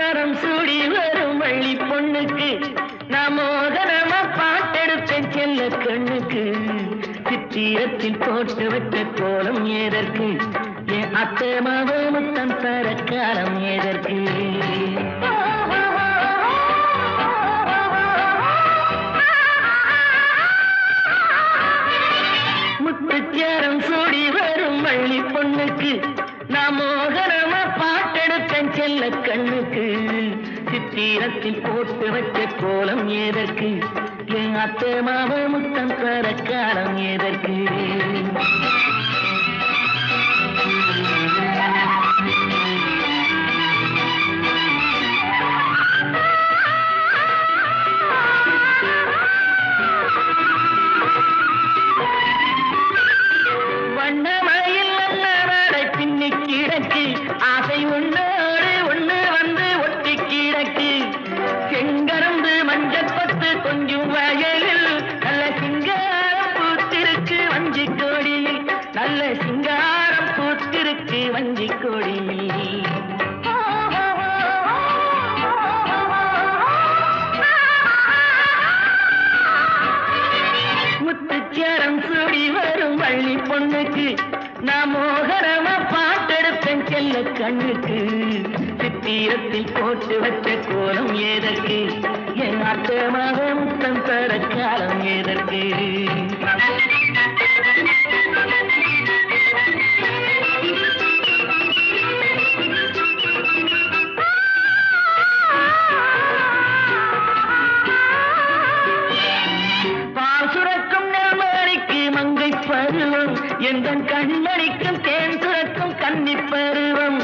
முத்துச்சாரம் சூடி வரும் வள்ளி பொண்ணுக்கு நான் மோகனமா பாட்டெடுத்தேன் செல்ல கண்ணுக்கு. சித்திரத்தில் போட்டு வைத்த கோலம் ஏதற்கு? என் அத்தை மாவ முத்தம் தர காலம் ஏதற்கு? முத்துச்சாரம் சூடி வரும் வள்ளி பொண்ணுக்கு நான் மோகனமா பாட்டெடுத்தேன் செல்ல கண்ணுக்கு. சித்திரத்தில் போட்டு வச்ச கோலம் ஏதற்கு? என் அத்தை மாவ முத்தம் தர காலம் ஏதற்கு? வண்ணமயில் நல்ல நடை பின்னி கிடக்கு, ஆசை ஒன்னோடு ஒண்ணு வந்து ஒட்டி கிடக்கு. செங்கரந்து மஞ்சப்பத்து கொஞ்சம் வயலில் நல்ல சிங்காரம் பூத்திருக்கு வஞ்சி கொடியில். நல்ல சிங்காரம் பூத்திருக்கு வஞ்சி கொடியில். முத்துச்சாரம் சூடி வரும் வள்ளி பொண்ணுக்கு நான் மோகனமா பாட்டெடுப்பேன் செல்ல கண்ணுக்கு. சித்திரத்தில் போட்டு வச்ச கோலம் ஏதற்கு? என் அத்தமாக முத்தம் தர காலம் ஏதற்கு? பால் சுரக்கும் நெல்மணிக்கு மங்கை பருவம், எந்த கண்மணிக்கும் தேன் சுரக்கும் கன்னி பருவம்.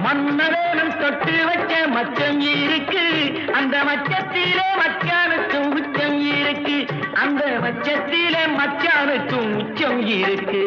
மன்னரேனம் தொட்டு வச்ச மச்சம் இருக்கு, அந்த மச்சத்திலே மச்சானுக்கும் உச்சம் இருக்கு. அந்த மச்சத்திலே மச்சானுக்கும் உச்சம் இருக்கு.